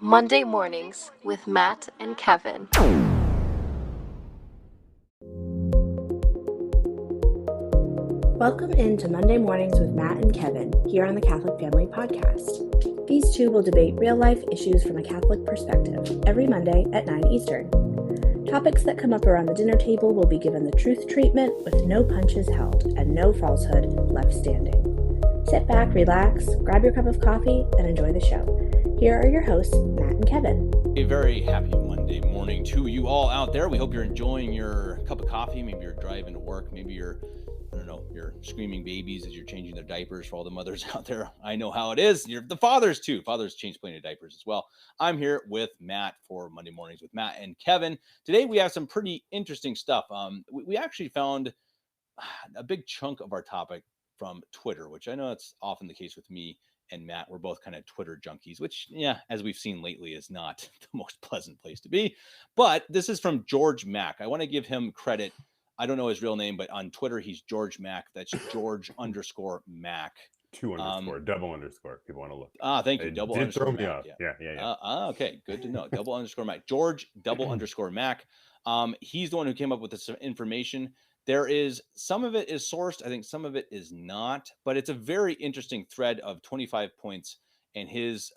Monday Mornings with Matt and Kevin. Welcome into Monday Mornings with Matt and Kevin here on the Catholic Family Podcast. These two will debate real-life issues from a Catholic perspective every Monday at 9 Eastern. Topics that come up around the dinner table will be given the truth treatment with no punches held and no falsehood left standing. Sit back, relax, grab your cup of coffee, and enjoy the show. Here are your hosts, Matt and Kevin. A very happy Monday morning to you all out there. We hope you're enjoying your cup of coffee. Maybe you're driving to work. Maybe you're screaming babies as you're changing their diapers for all the mothers out there. I know how it is. You're the fathers too. Fathers change plenty of diapers as well. I'm here with Matt for Monday Mornings with Matt and Kevin. Today we have some pretty interesting stuff. We actually found a big chunk of our topic from Twitter, which I know that's often the case with me and Matt. We're both kind of Twitter junkies, which, as we've seen lately, is not the most pleasant place to be. But this is from George Mack. I want to give him credit. I don't know his real name, but on Twitter, he's George Mack. That's George_Mack. Double underscore. People want to look. Thank you. Double underscore Mack. Yeah. Okay. Good to know. Double underscore Mack. George __ Mack. He's the one who came up with this information. There is some of it is sourced. I think some of it is not, but it's a very interesting thread of 25 points. And his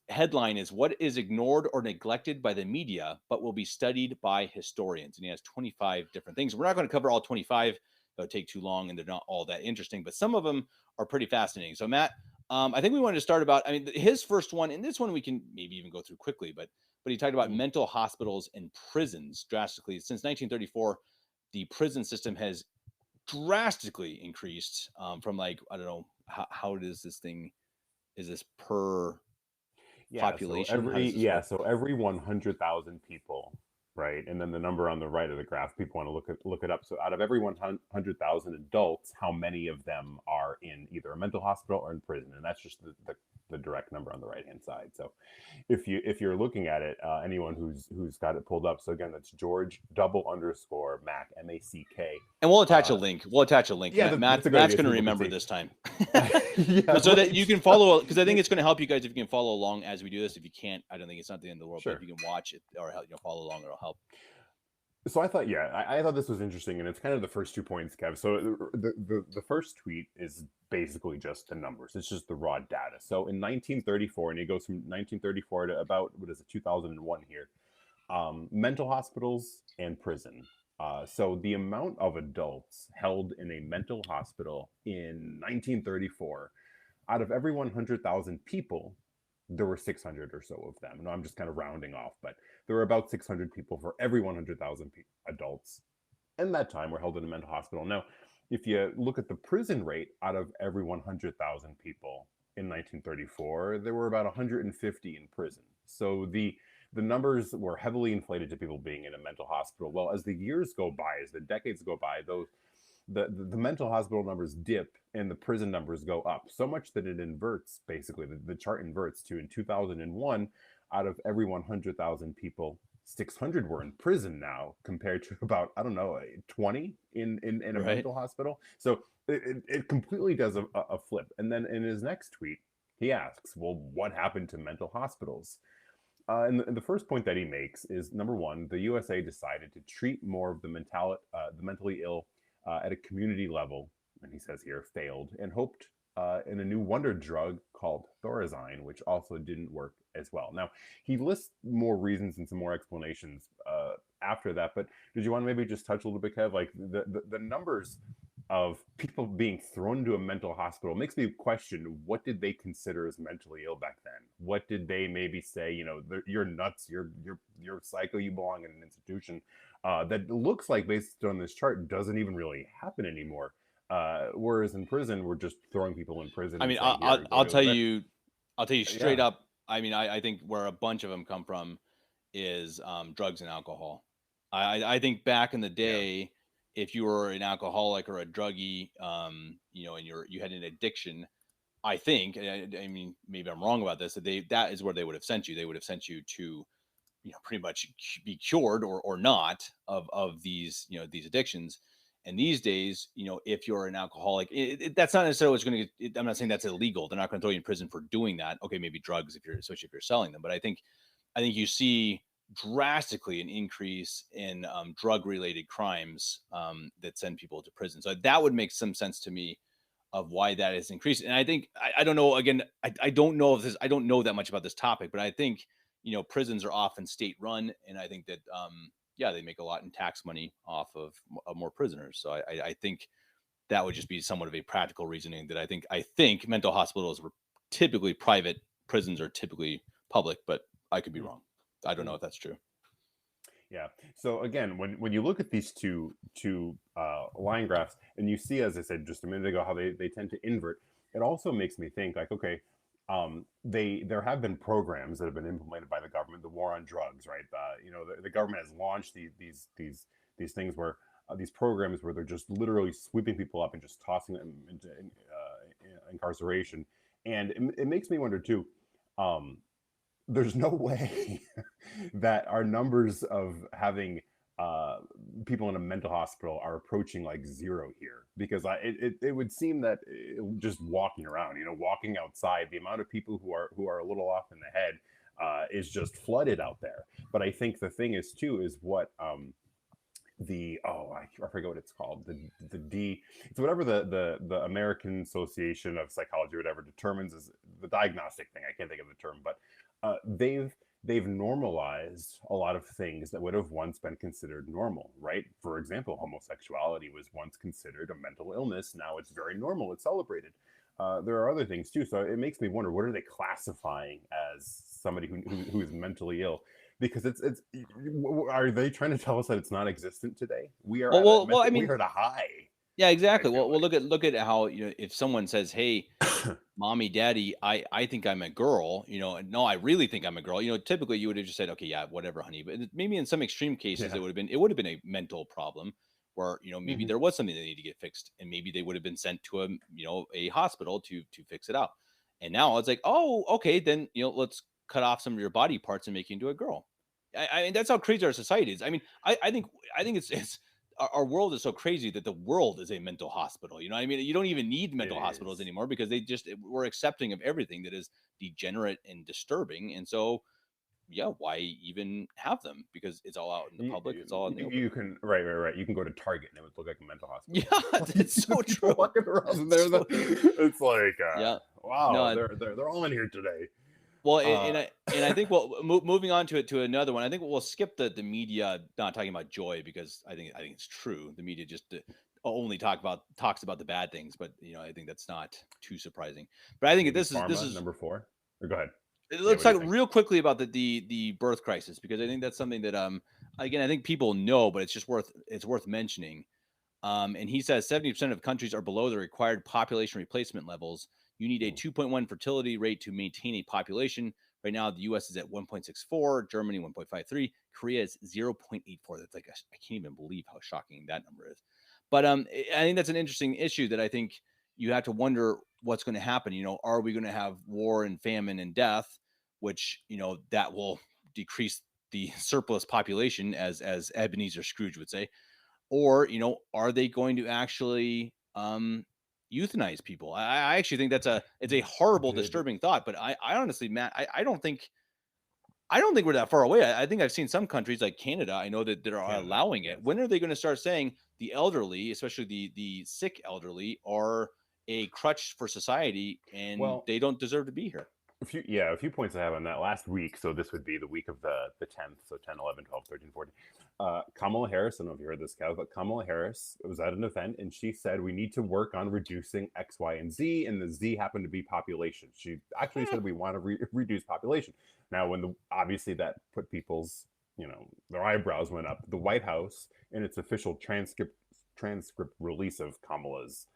headline is "What is ignored or neglected by the media, but will be studied by historians." And he has 25 different things. We're not going to cover all 25. It would take too long, and they're not all that interesting. But some of them are pretty fascinating. So, Matt, I think we wanted to start about. His first one, and this one we can maybe even go through quickly. But he talked about mental hospitals and prisons drastically since 1934. The prison system has drastically increased from I don't know how does this thing is this per population? So every 100,000 people, right? And then the number on the right of the graph, people want to look it up. So out of every 100,000 adults, how many of them are in either a mental hospital or in prison? And that's just the direct number on the right hand side. So if you're looking at it, anyone who's got it pulled up, so again, that's George __ Mack, MACK. And we'll attach a link. Yeah, Matt's going to remember this time. So that you can follow, because I think it's going to help you guys if you can follow along as we do this. If you can't, I don't think it's not the end of the world. Sure. But if you can watch it or follow along, it'll help. So I thought, I thought this was interesting, and it's kind of the first 2 points, Kev. So the first tweet is basically just the numbers. It's just the raw data. So in 1934, and it goes from 1934 to about, 2001 here, mental hospitals and prison. So the amount of adults held in a mental hospital in 1934, out of every 100,000 people, there were 600 or so of them. No, I'm just kind of rounding off, but there were about 600 people for every 100,000 adults. And that time were held in a mental hospital. Now, if you look at the prison rate, out of every 100,000 people in 1934, there were about 150 in prison. So the numbers were heavily inflated to people being in a mental hospital. Well, as the years go by, as the decades go by, the mental hospital numbers dip and the prison numbers go up so much that it inverts. Basically, the chart inverts to, in 2001, out of every 100,000 people, 600 were in prison now, compared to about 20 in a mental hospital. So it completely does a flip. And then in his next tweet, he asks, well, what happened to mental hospitals? And the first point that he makes is, number one, the USA decided to treat more of the mentally ill at a community level, and he says here, failed, and hoped in a new wonder drug called Thorazine, which also didn't work as well. Now, he lists more reasons and some more explanations after that, but did you want to maybe just touch a little bit, Kev? Like the numbers of people being thrown into a mental hospital makes me question, what did they consider as mentally ill back then? What did they maybe say, you're nuts, you're psycho, you belong in an institution? That looks like, based on this chart, doesn't even really happen anymore. Whereas in prison, we're just throwing people in prison. I'll tell you straight up. I think where a bunch of them come from is drugs and alcohol. I think back in the day, if you were an alcoholic or a druggie, and you had an addiction, I think, maybe I'm wrong about this, that is where they would have sent you. They would have sent you to, pretty much be cured or not of these, these addictions. And these days, if you're an alcoholic, that's not necessarily what's going to. I'm not saying that's illegal. They're not going to throw you in prison for doing that. Okay, maybe drugs especially if you're selling them. But I think you see drastically an increase in drug-related crimes that send people to prison. So that would make some sense to me of why that is increasing. And I think I don't know. Again, I don't know if this. I don't know that much about this topic, but I think prisons are often state-run, and I think that they make a lot in tax money off of more prisoners. So I think that would just be somewhat of a practical reasoning that I think mental hospitals were typically private, prisons are typically public, but I could be wrong. I don't know if that's true. Yeah. So again, when you look at these two line graphs, and you see, as I said just a minute ago, how they tend to invert, it also makes me think like, okay, there have been programs that have been implemented by the government, the war on drugs, right? The government has launched these things where these programs where they're just literally sweeping people up and just tossing them into incarceration, and it makes me wonder too. There's no way that our numbers of having people in a mental hospital are approaching like zero here, because it would seem that just walking around, walking outside, the amount of people who are a little off in the head is just flooded out there. But I think the thing is too is what I forget what it's called, the D, it's whatever the American Association of Psychology or whatever determines is the diagnostic thing. I can't think of the term, but they've normalized a lot of things that would have once been considered normal, right? For example, homosexuality was once considered a mental illness. Now it's very normal. It's celebrated. There are other things too. So it makes me wonder, what are they classifying as somebody who is mentally ill? Because it's are they trying to tell us that it's not existent today? We are we are at a high. Yeah, exactly. Well, look at how, if someone says, "Hey, mommy, daddy, I think I'm a girl," no, I really think I'm a girl. Typically you would have just said, "Okay, yeah, whatever, honey." But maybe in some extreme cases, Yeah. it would have been a mental problem where, maybe there was something that needed to get fixed, and maybe they would have been sent to a hospital to fix it out. And now it's like, oh, okay, then, let's cut off some of your body parts and make you into a girl. I mean, that's how crazy our society is. I mean, I think it's our world is so crazy that the world is a mental hospital. You know what I mean? You don't even need mental hospitals anymore, because we're accepting of everything that is degenerate and disturbing. And so, yeah, why even have them? Because it's all out in the public. It's all in the open. You can right. You can go to Target and it would look like a mental hospital. Yeah, it's so true. Walking around there, it's like, yeah, wow, no, they're all in here today. Well, and I think moving on to another one, I think we'll skip the media not talking about joy, because I think it's true. The media just only talks about the bad things, but I think that's not too surprising. But I think Maybe this pharma, is number 4. Or go ahead. Let's talk real quickly about the birth crisis, because I think that's something that again, I think people know, but it's worth mentioning. And he says 70% of countries are below the required population replacement levels. You need a 2.1 fertility rate to maintain a population. Right now, the U.S. is at 1.64, Germany 1.53, Korea is 0.84. That's like, I can't even believe how shocking that number is. But I think that's an interesting issue that I think you have to wonder what's going to happen. Are we going to have war and famine and death, which, that will decrease the surplus population, as Ebenezer Scrooge would say? Or, are they going to actually euthanize people? I actually think it's a horrible, disturbing thought. But I honestly, Matt, I don't think we're that far away. I think I've seen some countries like Canada, I know that are allowing it. When are they going to start saying the elderly, especially the sick elderly, are a crutch for society, and they don't deserve to be here? A few points I have on that. Last week, so this would be the week of the 10th, so 10, 11, 12, 13, 14. Kamala Harris, I don't know if you heard this, Kev, but Kamala Harris was at an event, and she said we need to work on reducing X, Y, and Z, and the Z happened to be population. She actually said we want to reduce population. Now, obviously that put people's, their eyebrows went up. The White House, in its official transcript release of Kamala's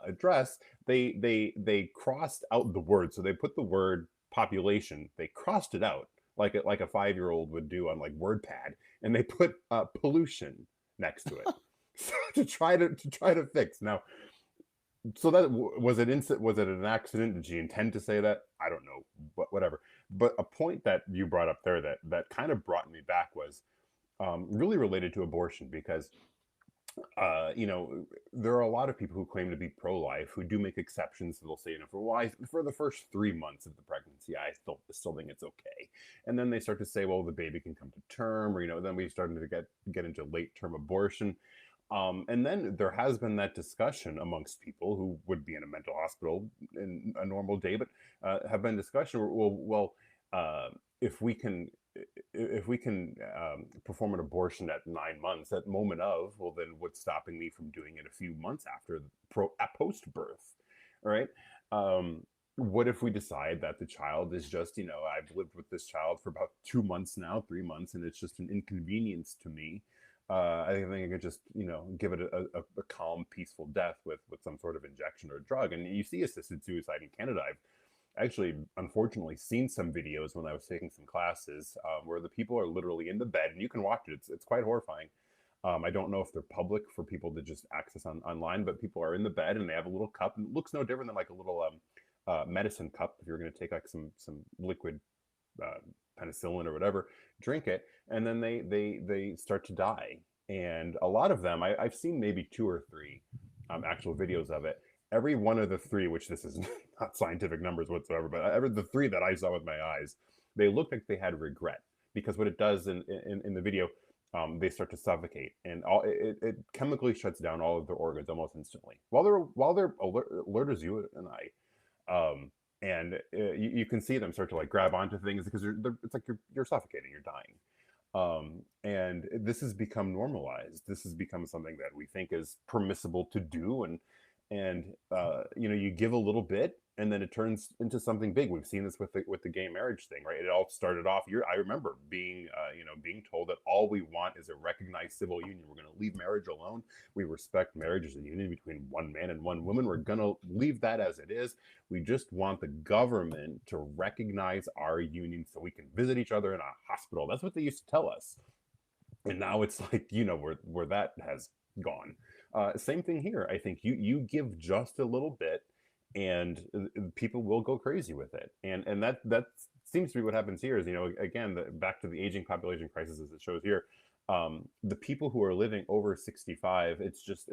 address, they crossed out the word. So they put the word population, they crossed it out like a 5-year-old would do on like WordPad, and they put pollution next to it to try to fix. Now, so that was it an accident? Did she intend to say that? I don't know, but whatever. But a point that you brought up there that kind of brought me back was really related to abortion, because you know, there are a lot of people who claim to be pro-life who do make exceptions. They'll say, you know, for the first 3 months of the pregnancy, I still think it's okay. And then they start to say, well, the baby can come to term, or, you know, then we started to get into late-term abortion. And then there has been that discussion amongst people who would be in a mental hospital in a normal day, but have been discussion. Uh, if we can, if we can perform an abortion at 9 months, at moment of, well, then what's stopping me from doing it a few months after post birth, right? What if we decide that the child is just, you know, I've lived with this child for about 2 months now, 3 months, and it's just an inconvenience to me. I think I could just, you know, give it a calm, peaceful death with some sort of injection or drug. And you see assisted suicide in Canada. I've actually, unfortunately, seen some videos when I was taking some classes where the people are literally in the bed, and you can watch it. It's quite horrifying. I don't know if they're public for people to just access online, but people are in the bed and they have a little cup, and it looks no different than like a little medicine cup. If you're going to take like some liquid penicillin or whatever, drink it, and then they start to die. And a lot of them, I've seen maybe 2 or 3 actual videos of it. Every one of the 3, which this is not scientific numbers whatsoever, but every the 3 that I saw with my eyes, they looked like they had regret, because what it does in the video, they start to suffocate, and it chemically shuts down all of their organs almost instantly while they're alert as you and I. And you can see them start to like grab onto things because it's like you're suffocating, you're dying. And this has become normalized. This has become something that we think is permissible to do, and you know, you give a little bit and then it turns into something big. We've seen this with the gay marriage thing, right? It all started off. I remember being you know, being told that all we want is a recognized civil union. We're going to leave marriage alone. We respect marriage as a union between one man and one woman. We're going to leave that as it is. We just want the government to recognize our union so we can visit each other in a hospital. That's what they used to tell us. And now it's like, you know, where that has gone. Same thing here. I think you give just a little bit, and people will go crazy with it. And that seems to be what happens here. Is, you know, again, back to the aging population crisis as it shows here. The people who are living over 65, it's just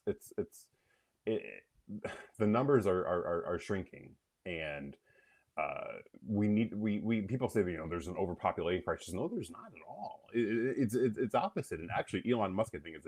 it, the numbers are shrinking, and we people say that, you know, there's an overpopulation crisis. No, there's not at all. It's opposite. And actually, Elon Musk, I think, has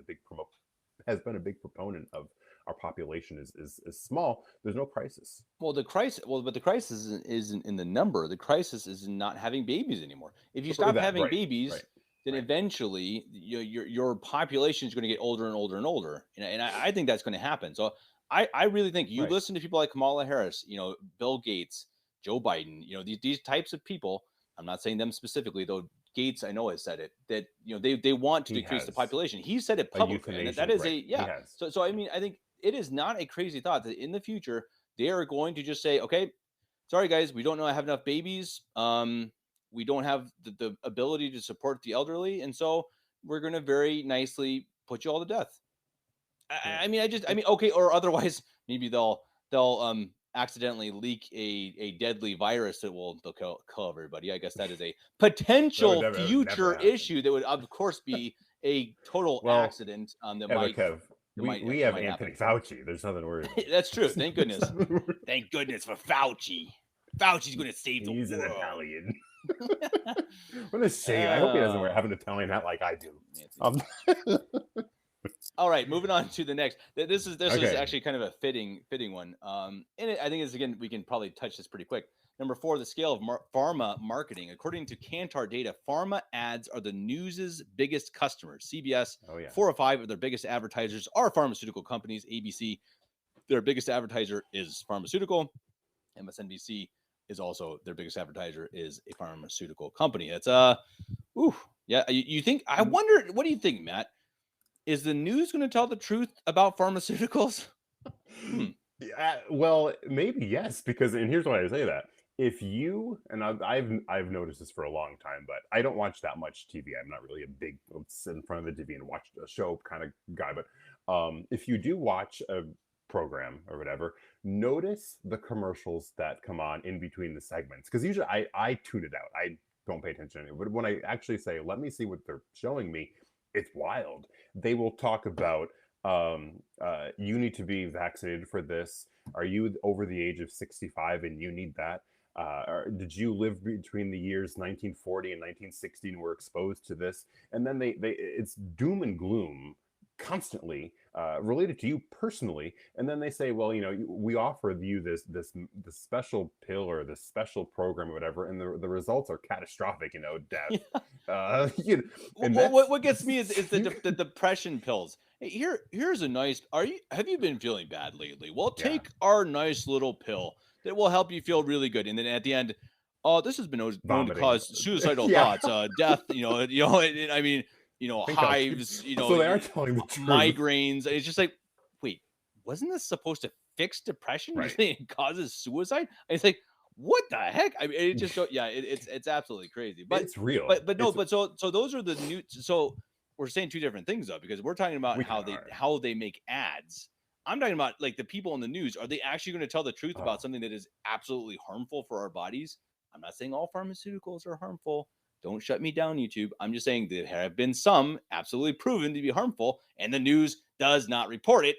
been a big proponent of our population is small. There's no crisis. Well, but the crisis isn't in the number. The crisis is in not having babies anymore. If you stop having babies, then eventually your population is going to get older and older and older. And I think that's going to happen. So I really think you listen to people like Kamala Harris, you know, Bill Gates, Joe Biden, you know, these types of people. I'm not saying them specifically, though. Gates, I know, has said it, that, you know, they want to decrease the population. He said it publicly, and that is So I mean, I think it is not a crazy thought that in the future they are going to just say, okay, sorry guys, we don't have enough babies. We don't have the ability to support the elderly, and so we're going to very nicely put you all to death. I mean, okay, or otherwise maybe they'll accidentally leak a deadly virus that they'll kill everybody. I guess that is a potential future issue that would, of course, be a total accident. We have Anthony Fauci. There's nothing to worry about. That's true. Thank goodness. Thank goodness for Fauci. Fauci's going to save the world. He's an Italian. What a shame. I hope he doesn't have an Italian hat like I do. All right, moving on to the next. This is actually kind of a fitting one. And I think again, we can probably touch this pretty quick. Number 4, the scale of pharma marketing. According to Kantar data, pharma ads are the news's biggest customers. CBS, 4 or 5 of their biggest advertisers are pharmaceutical companies. ABC, their biggest advertiser is pharmaceutical. MSNBC is also their biggest advertiser is a pharmaceutical company. It's you think? I wonder. What do you think, Matt? Is the news going to tell the truth about pharmaceuticals? Well, maybe yes, because, and here's why I say that. If you, and I've noticed this for a long time, but I don't watch that much TV. I'm not really a big sit in front of the TV and watch a show kind of guy. But if you do watch a program or whatever, notice the commercials that come on in between the segments. Because usually I tune it out. I don't pay attention to it. But when I actually say, let me see what they're showing me, it's wild. They will talk about you need to be vaccinated for this. Are you over the age of 65 and you need that? Or did you live between the years 1940 and 1960 and were exposed to this? And then they it's doom and gloom constantly related to you personally. And then they say, well, we offer you this special pill or this special program or whatever, and the results are catastrophic, death. And What gets me is the depression pills. Hey, here's a nice. Have you been feeling bad lately? Well, take our nice little pill that will help you feel really good. And then at the end, oh, this has been known to vomiting. cause suicidal Yeah. thoughts, death. I mean, hives. So they are telling the truth. Migraines. It's just like, wait, wasn't this supposed to fix depression? Right. You're saying it causes suicide? And it's like, what the heck? I mean, it just it's absolutely crazy. But it's real. So those are the new. So we're saying two different things though, because we're talking about how they make ads. I'm talking about like the people in the news. Are they actually going to tell the truth about something that is absolutely harmful for our bodies? I'm not saying all pharmaceuticals are harmful. Don't shut me down, YouTube. I'm just saying there have been some absolutely proven to be harmful, and the news does not report it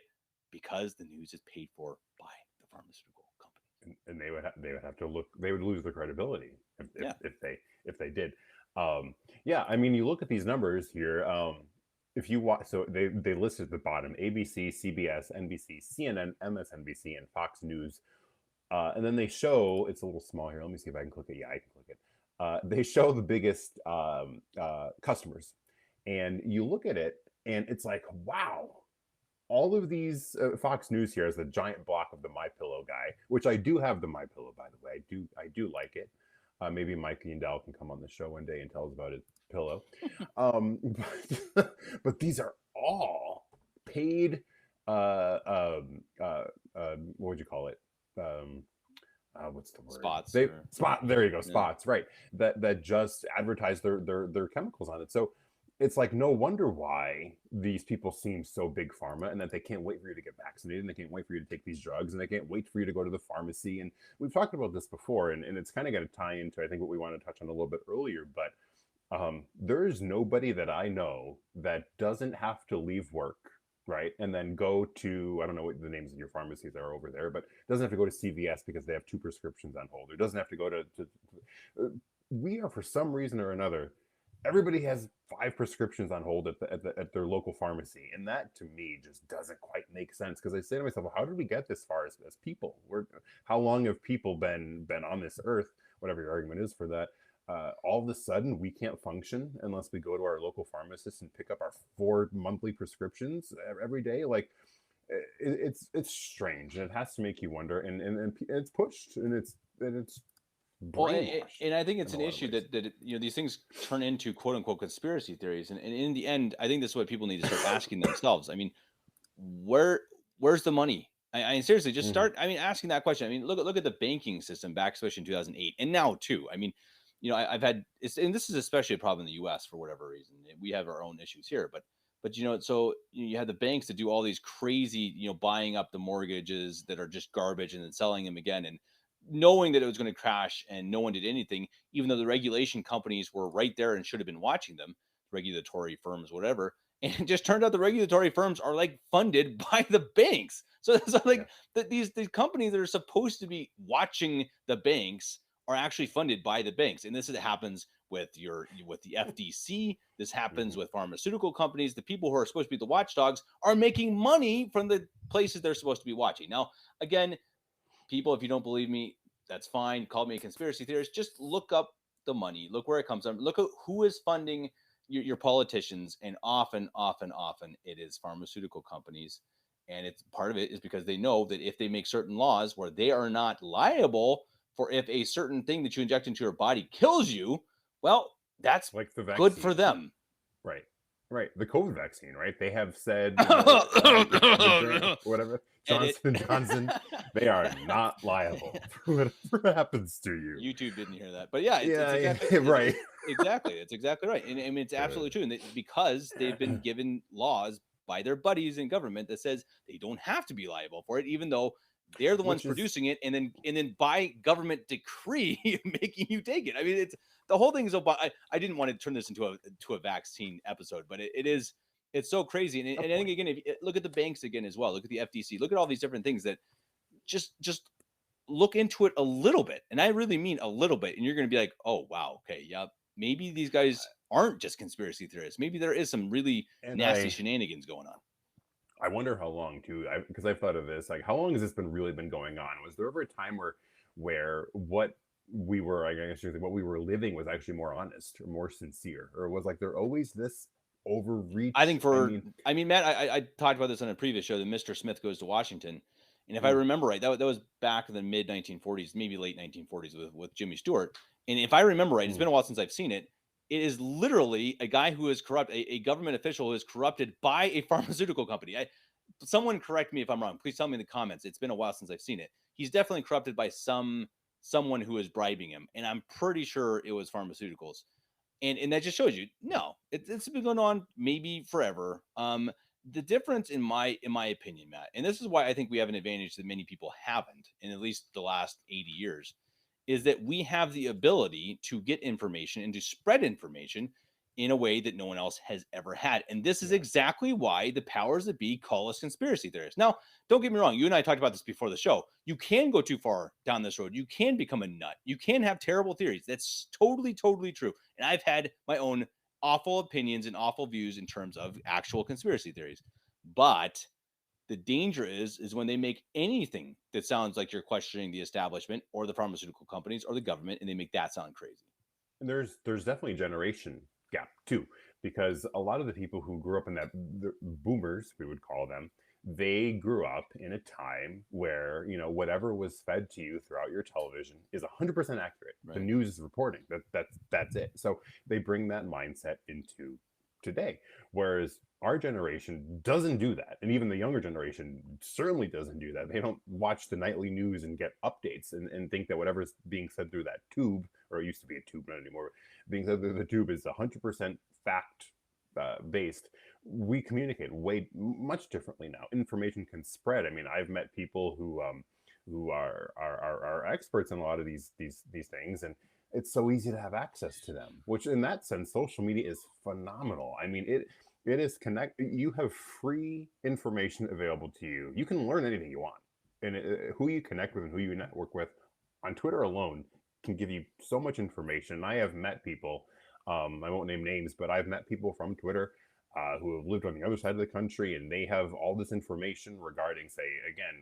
because the news is paid for by the pharmaceutical company. And they would have to look. They would lose their credibility if they did. I mean, you look at these numbers here. If you watch, so they listed at the bottom: ABC, CBS, NBC, CNN, MSNBC, and Fox News. And then they show, it's a little small here. Let me see if I can click it. Yeah, I can click it. They show the biggest customers, and you look at it, and it's like, wow. All of these Fox News here is a giant block of the MyPillow guy, which I do have the MyPillow, by the way. I do like it. Maybe Mike Yandel can come on the show one day and tell us about his pillow. But these are all paid. What would you call it? What's the word? Spots. There you go. Spots. Right. That just advertise their chemicals on it. So it's like no wonder why these people seem so big pharma, and that they can't wait for you to get vaccinated, and they can't wait for you to take these drugs, and they can't wait for you to go to the pharmacy. And we've talked about this before, and it's kind of got to tie into, I think, what we want to touch on a little bit earlier. But there is nobody that I know that doesn't have to leave work, right, and then go to, I don't know what the names of your pharmacies are over there, but doesn't have to go to CVS because they have 2 prescriptions on hold, or doesn't have to go to we are, for some reason or another, everybody has 5 prescriptions on hold at their local pharmacy. And that to me just doesn't quite make sense, because I say to myself, well, how did we get this far as people? How long have people been on this earth, whatever your argument is for that? All of a sudden we can't function unless we go to our local pharmacist and pick up our 4 monthly prescriptions every day. Like it's strange, and it has to make you wonder, and it's pushed, and it's well, and I think it's an issue that these things turn into quote unquote conspiracy theories, and in the end, I think this is what people need to start asking themselves. I mean, where's the money? I mean, seriously, just start. I mean, asking that question. I mean, look at the banking system back, especially in 2008, and now too. I mean, I've had, and this is especially a problem in the U.S. for whatever reason. We have our own issues here, but so you have the banks that do all these crazy, buying up the mortgages that are just garbage and then selling them again, and knowing that it was going to crash, and no one did anything, even though the regulation companies were right there and should have been watching them, regulatory firms, whatever. And it just turned out the regulatory firms are like funded by the banks. So it's like these companies that are supposed to be watching the banks are actually funded by the banks. And this happens with the FTC. This happens with pharmaceutical companies. The people who are supposed to be the watchdogs are making money from the places they're supposed to be watching. Now, again, people, if you don't believe me, that's fine. Call me a conspiracy theorist. Just look up the money. Look where it comes from. Look at who is funding your politicians. And often it is pharmaceutical companies. And it's part of it is because they know that if they make certain laws where they are not liable for if a certain thing that you inject into your body kills you, well, that's like the good for them. Right. The COVID vaccine, right? They have said, whatever, Johnson, they are not liable for whatever happens to you. YouTube didn't hear that. But yeah, it's exactly, right. Exactly. It's exactly right. And I mean, it's absolutely true. And because they've been given laws by their buddies in government that says they don't have to be liable for it, even though They're the ones Which is, producing it, and then by government decree making you take it. I mean, it's the whole thing is about. I didn't want to turn this into a vaccine episode, but it's so crazy. And I think again, if you look at the banks again as well, look at the FTC, look at all these different things that just look into it a little bit, and I really mean a little bit, and you're going to be like, oh wow, okay, yeah, maybe these guys aren't just conspiracy theorists. Maybe there is some really nasty shenanigans going on. I wonder how long too, because I've thought of this, like how long has this really been going on? Was there ever a time where what we were, I guess, what we were living was actually more honest or more sincere, or was like there always this overreach? I think I mean, Matt, I talked about this on a previous show, that Mr. Smith Goes to Washington, and if I remember right, that was back in the mid 1940s, maybe late 1940s with Jimmy Stewart. And if I remember right, it's been a while since I've seen it. It is literally a guy who is corrupt, a government official who is corrupted by a pharmaceutical company. Someone correct me if I'm wrong. Please tell me in the comments. It's been a while since I've seen it. He's definitely corrupted by someone who is bribing him, and I'm pretty sure it was pharmaceuticals. And that just shows you, no, it's been going on maybe forever. The difference in my opinion, Matt, and this is why I think we have an advantage that many people haven't in at least the last 80 years, is that we have the ability to get information and to spread information in a way that no one else has ever had. And this is exactly why the powers that be call us conspiracy theorists. Now, don't get me wrong. You and I talked about this before the show. You can go too far down this road. You can become a nut. You can have terrible theories. That's totally, totally true. And I've had my own awful opinions and awful views in terms of actual conspiracy theories. But the danger is when they make anything that sounds like you're questioning the establishment or the pharmaceutical companies or the government, and they make that sound crazy. And there's definitely a generation gap too, because a lot of the people who grew up in that, the boomers, we would call them, they grew up in a time where, you know, whatever was fed to you throughout your television is 100% accurate. Right. The news is reporting that's it. So they bring that mindset into today, whereas our generation doesn't do that, and even the younger generation certainly doesn't do that. They don't watch the nightly news and get updates and think that whatever's being said through that tube, or it used to be a tube, not anymore, being said through the tube is 100% fact based. We communicate way much differently now. Information can spread. I mean, I've met people who are experts in a lot of these things, and it's so easy to have access to them, which in that sense, social media is phenomenal. I mean, it is you have free information available to you. You can learn anything you want, and who you connect with and who you network with on Twitter alone can give you so much information. I have met people, I won't name names, but I've met people from Twitter who have lived on the other side of the country, and they have all this information regarding, say, again,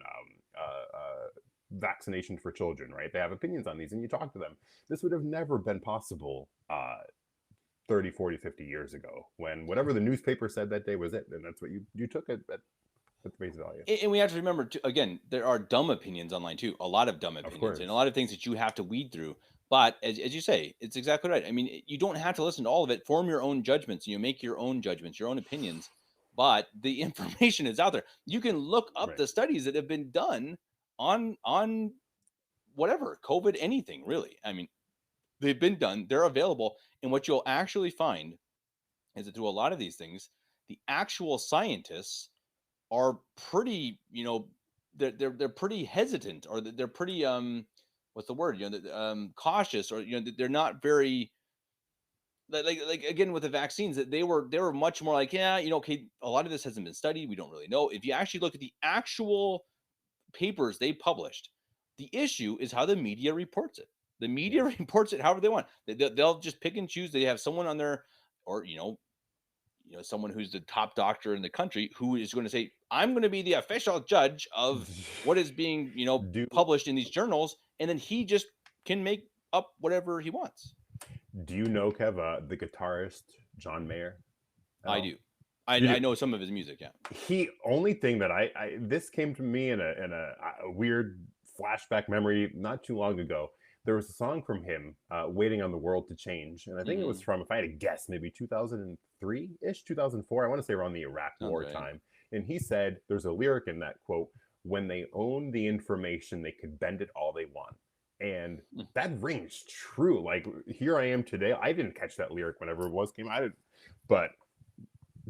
vaccination for children, right? They have opinions on these, and you talk to them. This would have never been possible 30, 40, 50 years ago, when whatever the newspaper said that day was it, and that's what you took it at face value. And we have to remember, again, there are dumb opinions online too, a lot of dumb opinions, and a lot of things that you have to weed through. But as you say, it's exactly right. I mean, you don't have to listen to all of it. Form your own judgments, and you make your own judgments, your own opinions. But the information is out there. You can look up the studies that have been done on whatever, COVID, anything really. I mean, they've been done. They're available. And what you'll actually find is that through a lot of these things, the actual scientists are pretty, you know, they're pretty hesitant, or they're pretty what's the word? You know, cautious, or you know, they're not very like again with the vaccines, that they were much more like, yeah, you know, okay, a lot of this hasn't been studied. We don't really know. If you actually look at the actual papers they published, the issue is how the media reports it. The media reports it however they want. They'll just pick and choose. They have someone on there, or you know, someone who's the top doctor in the country who is going to say, I'm going to be the official judge of what is being, you know, published in these journals. And then he just can make up whatever he wants. Do you know, Kev, the guitarist, John Mayer? I do. I know some of his music. Yeah. Only thing that this came to me in a weird flashback memory not too long ago. There was a song from him, Waiting on the World to Change. And I think it was from, if I had to guess, maybe 2003-ish, 2004. I want to say around the Iraq War time. And he said, there's a lyric in that quote, when they own the information, they could bend it all they want. And that rings true. Like, here I am today. I didn't catch that lyric whenever it came out. But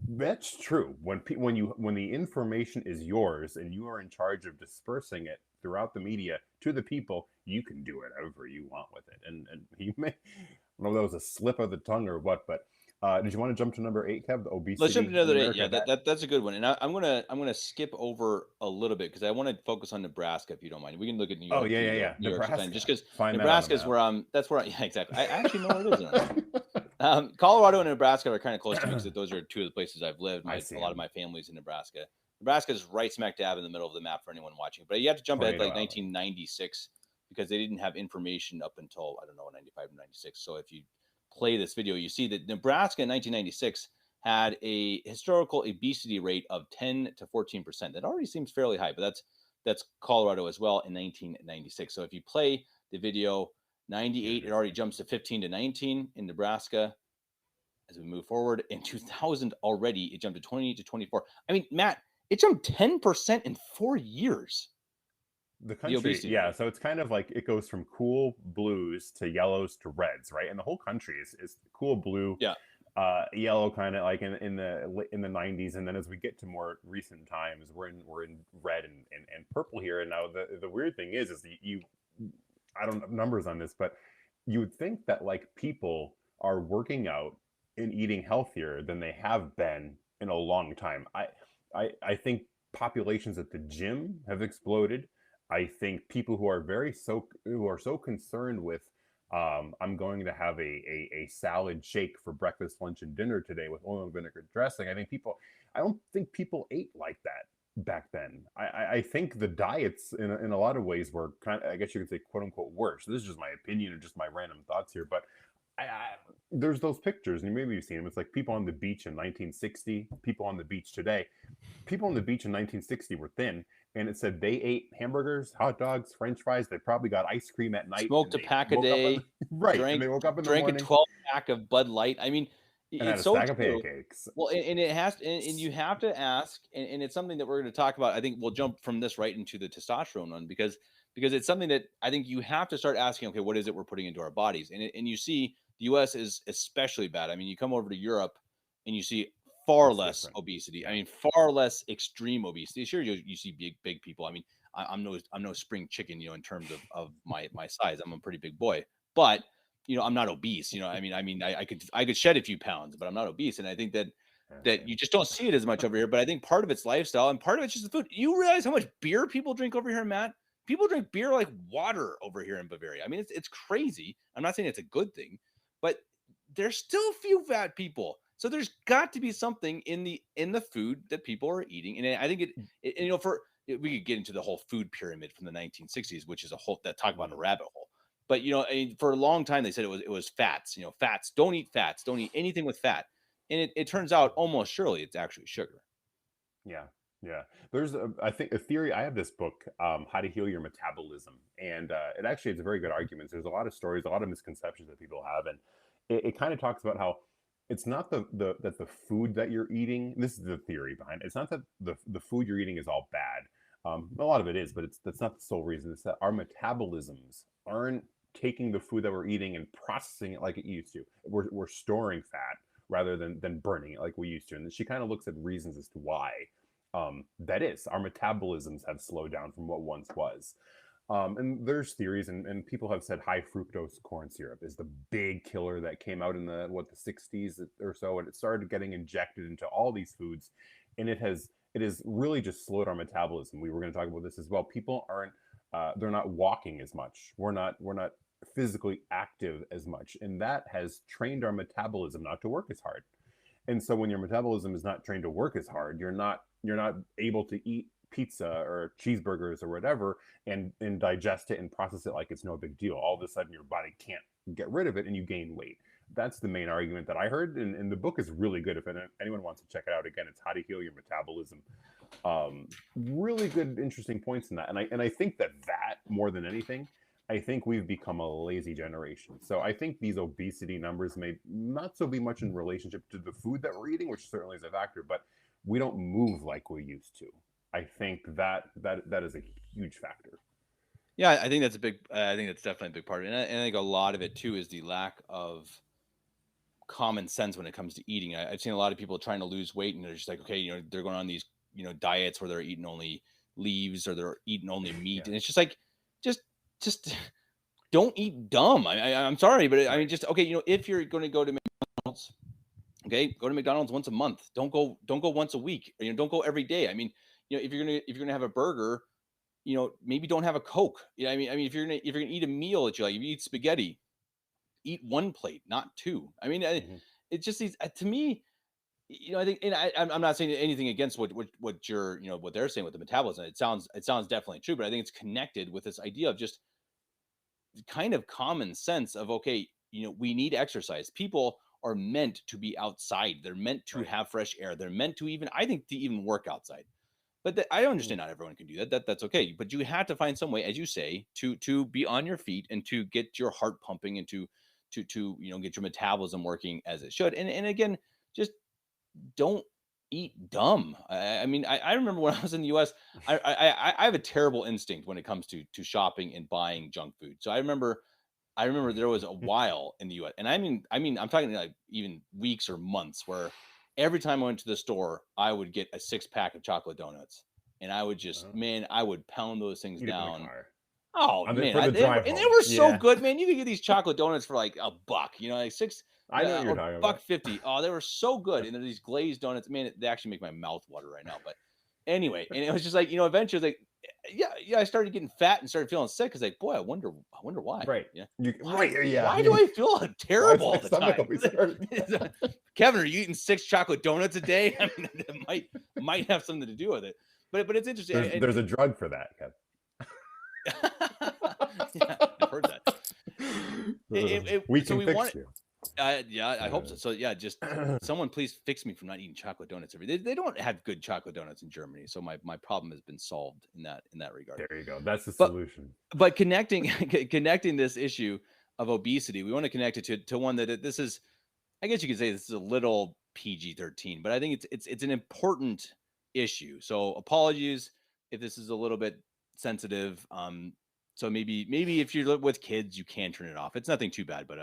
that's true. When the information is yours and you are in charge of dispersing it throughout the media to the people, you can do whatever you want with it. And he may, I don't know if that was a slip of the tongue or what, but did you want to jump to number 8, Kev, the Let's jump obesity to in another 8. America? Yeah, that's a good one. And I'm gonna skip over a little bit because I want to focus on Nebraska if you don't mind. We can look at New Oh York yeah, too, yeah, though. yeah. New York's fine, Nebraska. just because Find that on a Nebraska is map. where I'm. That's where yeah, exactly. I actually know where it is on a map. Colorado and Nebraska are kind of close to me because those are two of the places I've lived. I A see lot of 'em. my family's in Nebraska. Nebraska is right smack dab in the middle of the map for anyone watching. But you have to jump ahead Tornado like Alley. 1996 because they didn't have information up until I don't know 95 or 96. So if you play this video, you see that Nebraska in 1996 had a historical obesity rate of 10 to 14%. That already seems fairly high, but that's Colorado as well in 1996. So if you play the video 98, it already jumps to 15 to 19 in Nebraska. As we move forward in 2000 already, it jumped to 20 to 24. I mean, Matt, it jumped 10% in 4 years. The country, yeah. So it's kind of like it goes from cool blues to yellows to reds, right? And the whole country is cool blue, Yeah. Yellow, kind of like in the 90s, and then as we get to more recent times, we're in red and purple here. And now the weird thing is you I don't have numbers on this, but you would think that like people are working out and eating healthier than they have been in a long time. I think populations at the gym have exploded. I think people who are so concerned with I'm going to have a salad shake for breakfast, lunch, and dinner today with oil and vinegar dressing. I don't think people ate like that back then. I think the diets in a lot of ways were kind of, I guess you could say, quote unquote, worse. This is just my opinion and just my random thoughts here, but there's those pictures, and maybe you've seen them. It's like people on the beach in 1960, people on the beach today. People on the beach in 1960 were thin, and it said they ate hamburgers, hot dogs, French fries. They probably got ice cream at night. Smoked a pack a day, right, and they woke up in the drank a morning 12-pack of Bud Light. I mean, and had it's a so stack of true. pancakes. Well, and it has to, and you have to ask, and it's something that we're going to talk about. I think we'll jump from this right into the testosterone one because it's something that I think you have to start asking. Okay, what is it we're putting into our bodies? And you see, the U.S. is especially bad. I mean, you come over to Europe and you see far It's less different. obesity. I mean, far less extreme obesity. Sure, you see big people. I mean, I'm no spring chicken, in terms of my size. I'm a pretty big boy, but I'm not obese. I could shed a few pounds, but I'm not obese. And I think that you just don't see it as much over here. But I think part of it's lifestyle and part of it's just the food. You realize how much beer people drink over here, Matt? People drink beer like water over here in Bavaria. I mean, it's crazy. I'm not saying it's a good thing, but there's still few fat people. So there's got to be something in the food that people are eating. And I think we could get into the whole food pyramid from the 1960s, which is a whole that talk about a rabbit hole. But for a long time they said it was fats. Fats. Don't eat fats. Don't eat anything with fat. And it turns out almost surely it's actually sugar. Yeah. Yeah. There's I think a theory. I have this book, How to Heal Your Metabolism. And it's a very good argument. There's a lot of stories, a lot of misconceptions that people have. And it kind of talks about how it's not that the food that you're eating, this is the theory behind it. It's not that the food you're eating is all bad. A lot of it is, but that's not the sole reason. It's that our metabolisms aren't taking the food that we're eating and processing it like it used to. We're storing fat rather than burning it like we used to. And she kind of looks at reasons as to why that is. Our metabolisms have slowed down from what once was. And there's theories, and people have said high fructose corn syrup is the big killer that came out in the 60s or so, and it started getting injected into all these foods, and it has really just slowed our metabolism. We were going to talk about this as well. People aren't they're not walking as much. We're not physically active as much, and that has trained our metabolism not to work as hard. And so when your metabolism is not trained to work as hard, you're not able to eat pizza or cheeseburgers or whatever and digest it and process it like it's no big deal. All of a sudden your body can't get rid of it and you gain weight. That's the main argument that I heard, and the book is really good. If anyone wants to check it out, again, it's How to Heal Your Metabolism. Really good, interesting points in that. And I think that more than anything, I think we've become a lazy generation. So I think these obesity numbers may not so be much in relationship to the food that we're eating, which certainly is a factor, but we don't move like we used to. I think that is a huge factor. Yeah, I think that's I think that's definitely a big part of it. And I think a lot of it too is the lack of common sense when it comes to eating. I've seen a lot of people trying to lose weight and they're just like, okay, they're going on these, diets where they're eating only leaves or they're eating only meat. Yeah. And it's just like, just don't eat dumb. I'm sorry, but I mean, just, okay, if you're going to go to McDonald's, okay, go to McDonald's once a month. Don't go once a week. Or, don't go every day. I mean, if you're gonna have a burger, maybe don't have a Coke. I mean, if you're gonna eat a meal that you like, if you eat spaghetti, eat one plate, not two. I mean, it just these to me. I think, and I'm not saying anything against what you're, what they're saying with the metabolism. It sounds definitely true, but I think it's connected with this idea of just kind of common sense of, okay, we need exercise. People are meant to be outside. They're meant to have fresh air. They're meant to even work outside. But I understand not everyone can do that. That's okay. But you have to find some way, as you say, to be on your feet and to get your heart pumping and to get your metabolism working as it should. And again, just don't eat dumb. I mean, I remember when I was in the US, I have a terrible instinct when it comes to shopping and buying junk food. So I remember there was a while in the US, and I mean, I'm talking like even weeks or months, where every time I went to the store, I would get a 6-pack of chocolate donuts, and I would just, man, I would pound those things down. Oh man, they were so good, man. You could get these chocolate donuts for like $1, like $6. I know what you're talking about. $1.50. Oh, they were so good, and they're these glazed donuts. Man, they actually make my mouth water right now. But anyway, and it was just like, eventually, like, yeah, I started getting fat and started feeling sick. Cause like, boy, I wonder why. Right. Yeah. Why do I feel terrible all the time? Kevin, are you eating 6 chocolate donuts a day? I mean, that might have something to do with it. But it's interesting. There's a drug for that, Kevin. Yeah, I've heard that. We can fix you. I hope so. So yeah, just someone please fix me from not eating chocolate donuts every day. They don't have good chocolate donuts in Germany, so my problem has been solved in that regard. There you go. That's the solution. But connecting this issue of obesity, we want to connect it to one that this is, I guess you could say this is a little PG-13, but I think it's an important issue. So apologies if this is a little bit sensitive. So maybe if you're with kids, you can turn it off. It's nothing too bad, but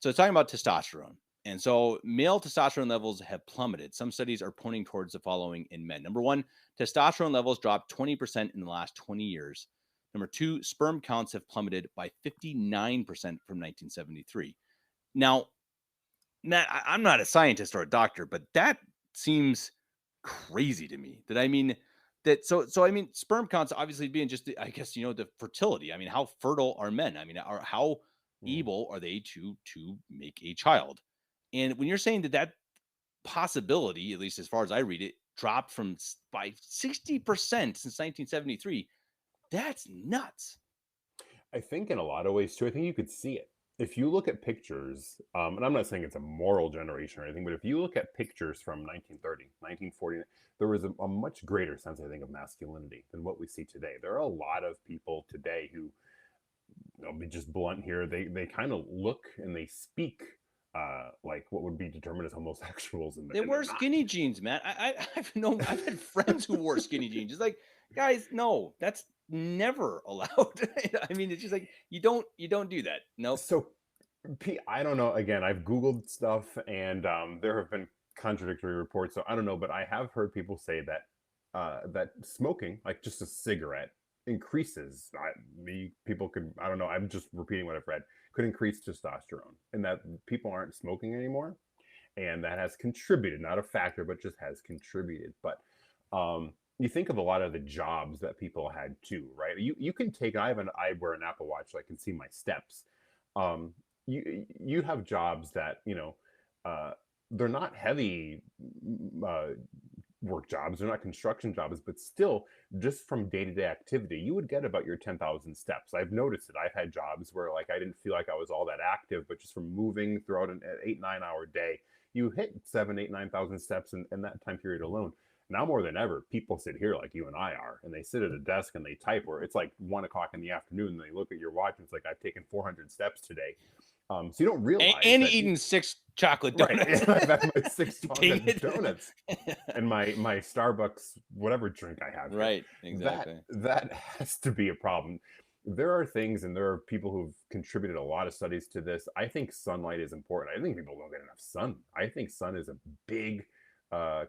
so it's talking about testosterone. And so male testosterone levels have plummeted. Some studies are pointing towards the following in men. Number 1, testosterone levels dropped 20% in the last 20 years. Number 2, sperm counts have plummeted by 59% from 1973. Now, Matt, I'm not a scientist or a doctor, but that seems crazy to me. Sperm counts obviously being just, I guess, the fertility. I mean, how fertile are men? I mean, how able are they to make a child? And when you're saying that possibility, at least as far as I read it, dropped by 60% since 1973, that's nuts. I think in a lot of ways too, I think you could see it. If you look at pictures, and I'm not saying it's a moral generation or anything, but if you look at pictures from 1930, 1940, there was a much greater sense, I think, of masculinity than what we see today. There are a lot of people today who, I'll be just blunt here, they kind of look and they speak like what would be determined as homosexuals. They wear skinny jeans, man. I've had friends who wore skinny jeans. It's like, guys, no, that's never allowed. I mean, it's just like, you don't do that. Nope. So I don't know. Again, I've Googled stuff and there have been contradictory reports. So I don't know, but I have heard people say that that smoking, like just a cigarette, increases I don't know, I'm just repeating what I've read, could increase testosterone, and that people aren't smoking anymore, and that has contributed, not a factor, but just has contributed. But you think of a lot of the jobs that people had too, right? You can take, I wear an Apple Watch so I can see my steps. You have jobs that they're not heavy work jobs, they're not construction jobs, but still, just from day-to-day activity, you would get about your 10,000 steps. I've noticed it. I've had jobs where like I didn't feel like I was all that active, but just from moving throughout an 8-9 hour day, you hit 7, 8, 9,000 steps in that time period alone. Now more than ever, people sit here like you and I are, and they sit at a desk and they type, where it's like 1 o'clock in the afternoon, and they look at your watch and it's like, I've taken 400 steps today. So you don't realize. And eating 6 chocolate donuts. Right. I've had my 6 chocolate donuts and my Starbucks, whatever drink I have. Right. Exactly. That has to be a problem. There are things, and there are people who've contributed a lot of studies to this. I think sunlight is important. I think people don't get enough sun. I think sun is a big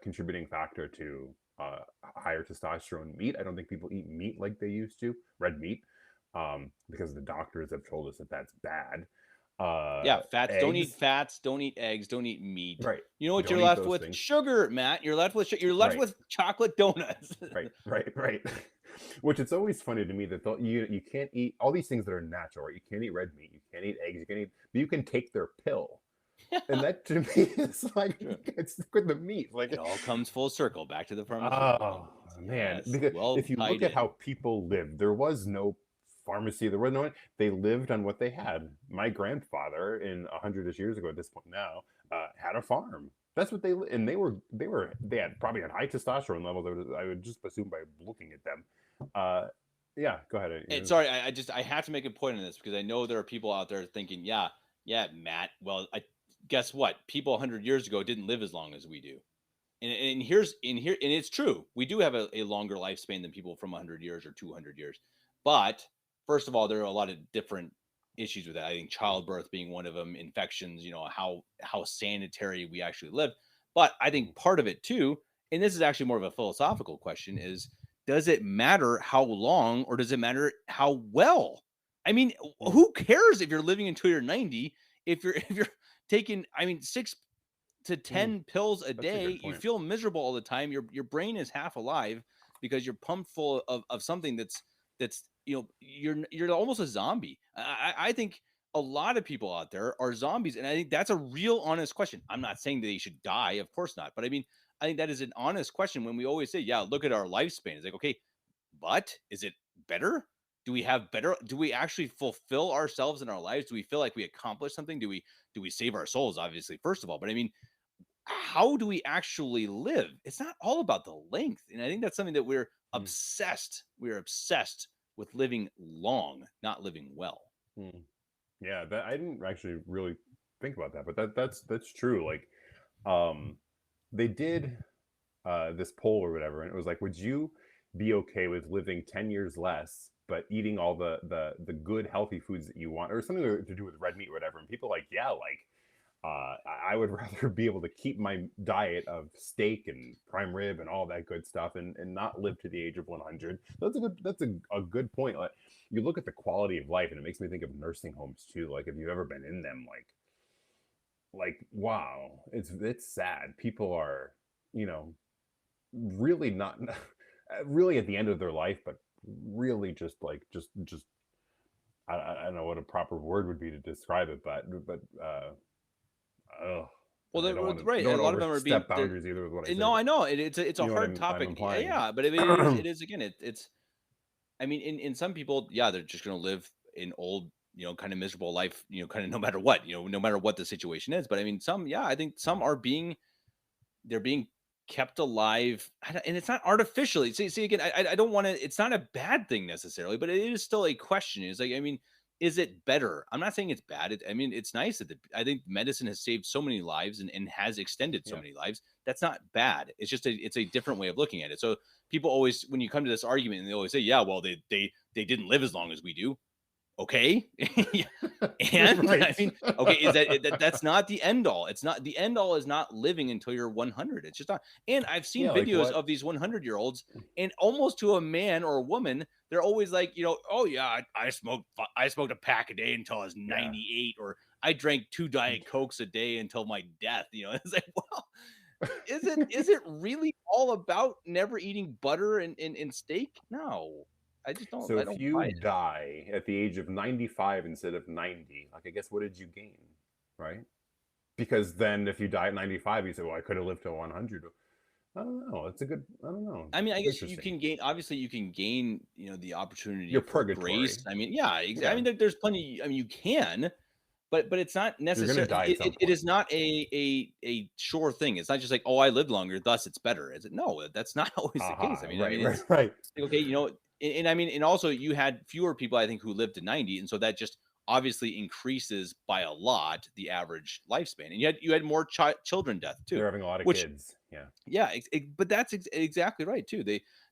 contributing factor to higher testosterone meat. I don't think people eat meat like they used to, red meat, because the doctors have told us that that's bad. Yeah, fats. Don't eat Eggs, fats. Don't eat eggs. Don't eat meat. right? You know what Don't you're eat left those with? things. Sugar, Matt. You're left with you're left Right, with chocolate donuts. right. Which it's always funny to me that you can't eat all these things that are natural. Right? You can't eat red meat. You can't eat eggs. You can't eat, but you can take their pill. And that to me is like, Sure. it's stick with the meat. Like, It all comes full circle back to the pharmaceutical oh companies. man, Yes, because well if you tied look at in. how people lived, there was no pharmacy. There was no. They lived on what they had. My grandfather, in 100 years ago, at this point now, had a farm. That's what and they had probably had high testosterone levels. I would just assume by looking at them. Yeah, go ahead. And sorry, I have to make a point on this because I know there are people out there thinking, yeah, Matt. Well, guess what? People 100 years ago didn't live as long as we do. And it's true. We do have a longer lifespan than people from 100 years or 200 years. But first of all, there are a lot of different issues with that. I think childbirth being one of them, infections, how sanitary we actually live. But I think part of it too, and this is actually more of a philosophical question, is does it matter how long or does it matter how well? I mean, who cares if you're living until you're 90 if you're taking 6 to 10 pills a That's a day, good you point. feel miserable all the time. Your brain is half alive because you're pumped full of something that's you're almost a zombie. I think a lot of people out there are zombies, and I think that's a real honest question. I'm not saying that they should die, of course not, but I mean, I think that is an honest question when we always say, yeah, look at our lifespan. It's like, okay, but is it better? Do we have better? Do we actually fulfill ourselves in our lives? Do we feel like we accomplished something? Do we save our souls? Obviously, first of all, but I mean, how do we actually live? It's not all about the length. And I think that's something that we're obsessed. We're obsessed with living long, not living well. Yeah, that I didn't actually really think about that, but that's true. Like, they did this poll or whatever, and it was like, would you be okay with living 10 years less, but eating all the good healthy foods that you want, or something to do with red meat or whatever? And people like, yeah, like, I would rather be able to keep my diet of steak and prime rib and all that good stuff, and not live to the age of 100. That's a good point. Like, you look at the quality of life, and it makes me think of nursing homes too. Like, if you've ever been in them, like wow, it's sad. People are, really not really at the end of their life, but really just I don't know what a proper word would be to describe it, but oh, Well, I don't want to right. A lot of them are being overstep boundaries either with what I say. no, I know it's a You know what hard I'm topic. implying. Yeah, but I mean, it is again. It's. I mean, in some people, yeah, they're just going to live an old, kind of miserable life, kind of no matter what, no matter what the situation is. But I mean, some, yeah, I think some are they're being kept alive, and it's not artificially. See again, I don't want to. It's not a bad thing necessarily, but it is still a question. It's like, I mean, is it better? I'm not saying it's bad. I mean, it's nice that I think medicine has saved so many lives and has extended so many lives. That's not bad. It's just it's a different way of looking at it. So people always, when you come to this argument, and they always say, yeah, well, they didn't live as long as we do. Okay. And Right. I mean, okay, is that's not the end all. It's not the end all is not living until you're 100. It's just not. And I've seen like videos of these 100-year-olds, and almost to a man or a woman, they're always like, oh yeah, I smoked a pack a day until I was 98, or I drank 2 Diet Cokes a day until my death. It's like, well, is it really all about never eating butter and steak? No. I just don't. So I if don't you buy it. die at the age of 95 instead of 90, like, I guess, what did you gain, right? Because then if you die at 95, you say, well, I could have lived to 100. I don't know. It's a good. I don't know. I mean, I guess you can gain. Obviously, you can gain. The opportunity Your for purgatory. grace. I mean, yeah. Exactly. I mean, there's plenty. I mean, you can, but it's not necessarily. It is not a sure thing. It's not just like, oh, I lived longer, thus it's better. Is it? No, that's not always the case. I mean, right. Okay, and I mean, and also you had fewer people, I think, who lived to 90, and so that just obviously increases by a lot the average lifespan, and you had more children death too. They're having a lot of kids. Yeah, but that's exactly right too.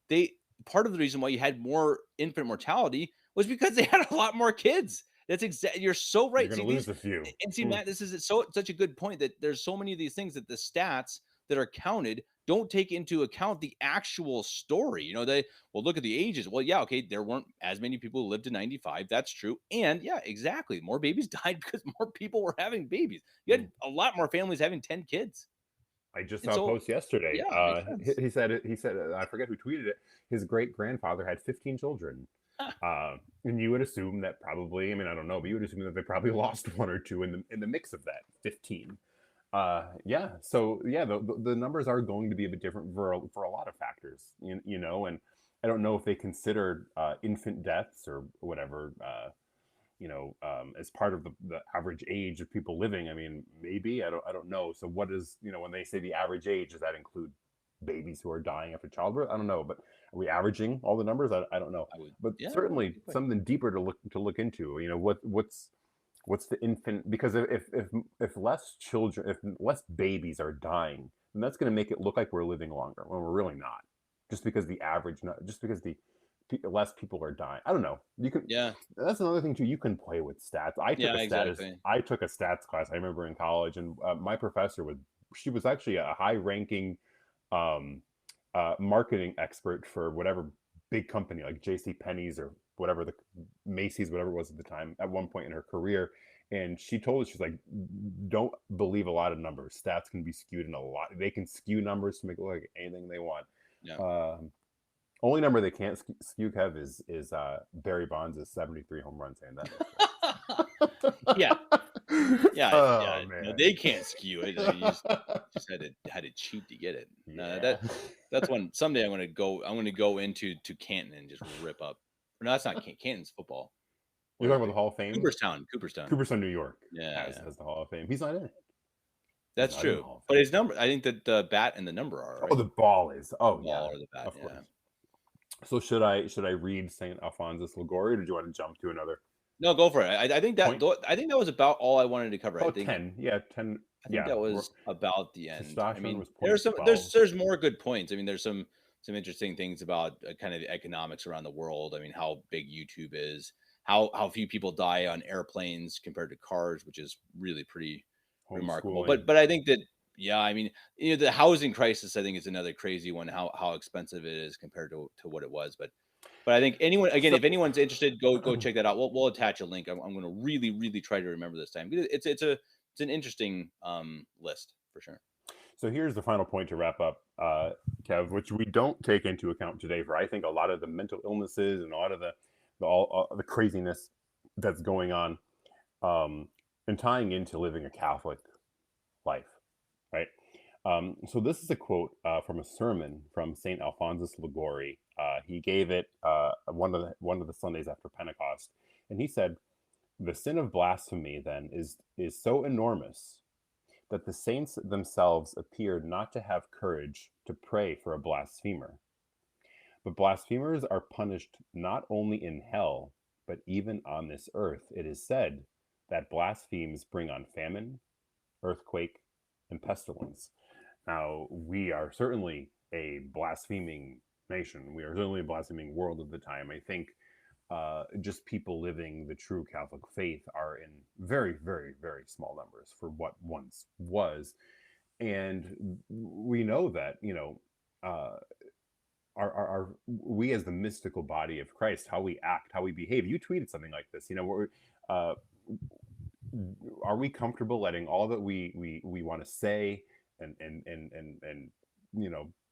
They part of the reason why you had more infant mortality was because they had a lot more kids. That's exactly. You're so right. You're going to lose a few. And see, Matt, this is such a good point that there's so many of these things that the stats that are counted don't take into account the actual story. They look at the ages. Well, yeah, okay, there weren't as many people who lived to 95. That's true. And yeah, exactly. More babies died because more people were having babies. You had a lot more families having 10 kids. I just And saw a so, post yesterday. yeah, it makes sense. He said I forget who tweeted it. His great grandfather had 15 children. And you would assume that probably, I mean, I don't know, but you would assume that they probably lost one or two in the mix of that 15. Yeah. So yeah, the numbers are going to be a bit different for a lot of factors, and I don't know if they considered infant deaths or whatever, as part of the average age of people living. I mean, maybe I don't know. So what is, when they say the average age, does that include babies who are dying after childbirth? I don't know, but are we averaging all the numbers? I don't know, I would, but yeah, certainly good point. something deeper to look into. What's the infant? Because if less children, if less babies are dying, then that's going to make it look like we're living longer when we're really not. Just because the average, just because the less people are dying. I don't know. You can. Yeah. That's another thing too. You can play with stats. Yeah, exactly. I took a stats class. I remember in college, and my professor she was actually a high-ranking um, marketing expert for whatever big company like J.C. Penney's or whatever, the Macy's, whatever it was at the time, at one point in her career. And she told us, she's like, don't believe a lot of numbers. Stats can be skewed in a lot. They can skew numbers to make it look like anything they want. Yeah. Only number they can't skew, Kev, is Barry Bonds' 73 home runs. Saying that. Yeah. Yeah. Oh, Yeah. man. No, they can't skew it. I mean, you just had to cheat to get it. No, Yeah. that's one. Someday I'm gonna go into Canton and just rip up. No, that's not Canton's football. You're talking about the Hall of Fame? Cooperstown, New York. Yeah, has the Hall of Fame. He's not in it. That's true. But his number, I think that the bat and the number are. Right? Oh, the ball is. Oh, the yeah. ball or the bat. Of course. Yeah. So should I read Saint Alphonsus Liguori, or did you want to jump to another? No, go for it. I think that was about all I wanted to cover. Oh, I think 10. Yeah, 10. I think that was about the end. I mean, was there's more good points. I mean, there's some interesting things about kind of the economics around the world. I mean, how big YouTube is, how few people die on airplanes compared to cars, which is really pretty remarkable. But I think that, yeah, I mean, the housing crisis, I think, is another crazy one. How expensive it is compared to what it was. But I think if anyone's interested, go check that out. We'll attach a link. I'm going to really try to remember this time. It's an interesting list for sure. So here's the final point to wrap up, Kev, which we don't take into account today for, I think, a lot of the mental illnesses and a lot of the craziness that's going on, and tying into living a Catholic life, right? So this is a quote from a sermon from Saint Alphonsus Liguori. He gave it one of the Sundays after Pentecost, and he said, "The sin of blasphemy then is so enormous that the saints themselves appeared not to have courage to pray for a blasphemer. But blasphemers are punished not only in hell, but even on this earth. It is said that blasphemes bring on famine, earthquake, and pestilence." Now, we are certainly a blaspheming nation. We are certainly a blaspheming world at the time. I think just people living the true Catholic faith are in very, very, very small numbers for what once was. And we know that, we as the mystical body of Christ, how we act, how we behave. You tweeted something like this, are we comfortable letting all that we want to say and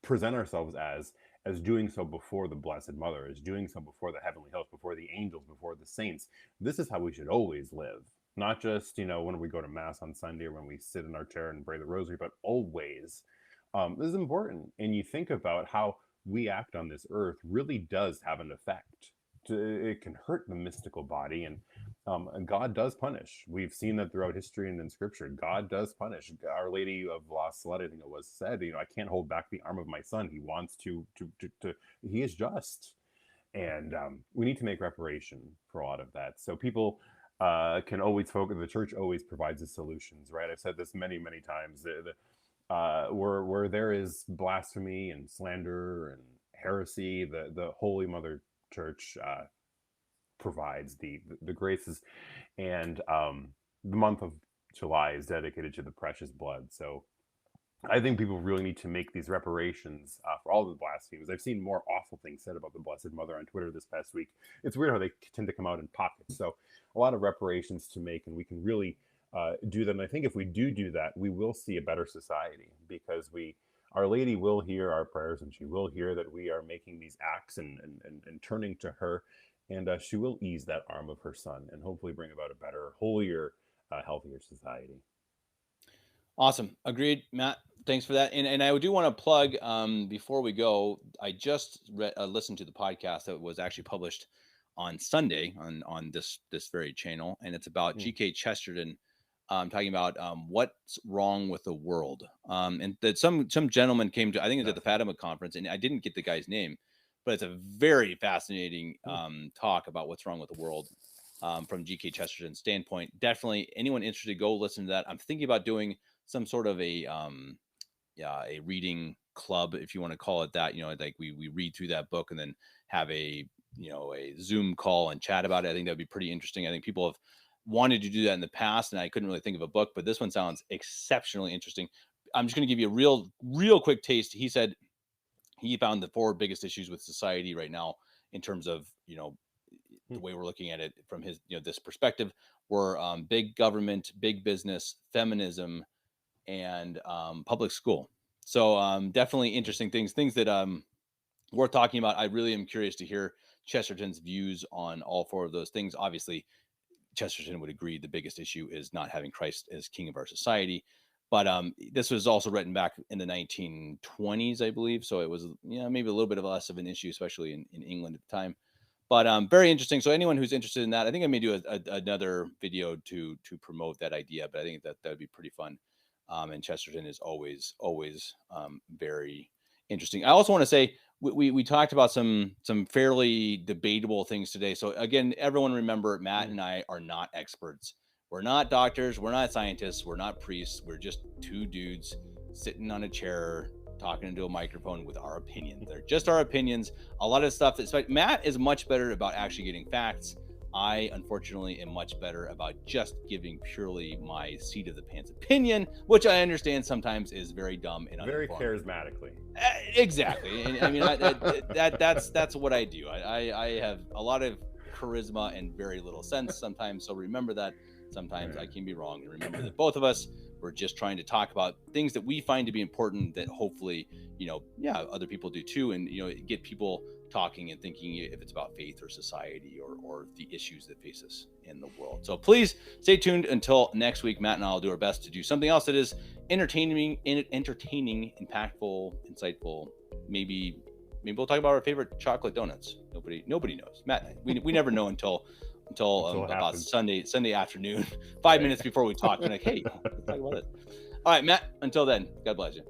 present ourselves as doing so before the Blessed Mother, as doing so before the heavenly host, before the angels, before the saints? This is how we should always live, not just when we go to mass on Sunday or when we sit in our chair and pray the rosary, but always. This is important, and you think about how we act on this earth really does have an effect. It can hurt the mystical body, and God does punish. We've seen that throughout history and in Scripture. God does punish. Our Lady of La Salette, I think it was, said, I can't hold back the arm of my son. He wants to he is just, and we need to make reparation for a lot of that. So people can always focus. The Church always provides the solutions, right? I've said this many times. Where there is blasphemy and slander and heresy, the Holy Mother Church provides the graces, and the month of July is dedicated to the precious blood. So I think people really need to make these reparations for all the blasphemies. I've seen more awful things said about the Blessed Mother on Twitter this past week. It's weird how they tend to come out in pockets. So a lot of reparations to make, and we can really do them. And I think if we do that, we will see a better society, because Our Lady will hear our prayers, and she will hear that we are making these acts and turning to her, and she will ease that arm of her son and hopefully bring about a better, holier, healthier society. Awesome. Agreed, Matt. Thanks for that. And I do want to plug, before we go, I just listened to the podcast that was actually published on Sunday on this very channel, and it's about G.K. Chesterton, talking about what's wrong with the world. And that some gentleman came to, I think it was at the Fatima conference, and I didn't get the guy's name, but it's a very fascinating talk about what's wrong with the world. From G.K. Chesterton's standpoint. Definitely anyone interested, go listen to that. I'm thinking about doing some sort of a reading club, if you want to call it that. Like we read through that book and then have a Zoom call and chat about it. I think that'd be pretty interesting. I think people have wanted to do that in the past, and I couldn't really think of a book, but this one sounds exceptionally interesting. I'm just going to give you a real quick taste. He said he found the 4 biggest issues with society right now in terms of, the way we're looking at it from his, this perspective, were big government, big business, feminism, and public school. So definitely interesting things that worth talking about. I really am curious to hear Chesterton's views on all 4 of those things. Obviously, Chesterton would agree the biggest issue is not having Christ as king of our society. But this was also written back in the 1920s, I believe. So it was, maybe a little bit of less of an issue, especially in England at the time. But very interesting. So anyone who's interested in that, I think I may do another video to promote that idea. But I think that would be pretty fun. And Chesterton is always very interesting. I also want to say we talked about some fairly debatable things today. So again, everyone remember, Matt and I are not experts. We're not doctors. We're not scientists. We're not priests. We're just 2 dudes sitting on a chair talking into a microphone with our opinions. They're just our opinions. A lot of stuff that's like, Matt is much better about actually getting facts. I, unfortunately, am much better about just giving purely my seat of the pants opinion, which I understand sometimes is very dumb and very charismatically. Exactly. And I mean, that's what I do. I have a lot of charisma and very little sense sometimes. So remember that. Sometimes I can be wrong. And remember that both of us, we're just trying to talk about things that we find to be important that hopefully, other people do too. And, get people talking and thinking if it's about faith or society or the issues that face us in the world. So please stay tuned until next week. Matt and I will do our best to do something else that is entertaining, impactful, insightful. Maybe we'll talk about our favorite chocolate donuts. Nobody knows. Matt, we never know until about Sunday afternoon, 5 minutes before we talk. We're like, hey, let's talk about it. All right, Matt, until then, God bless you.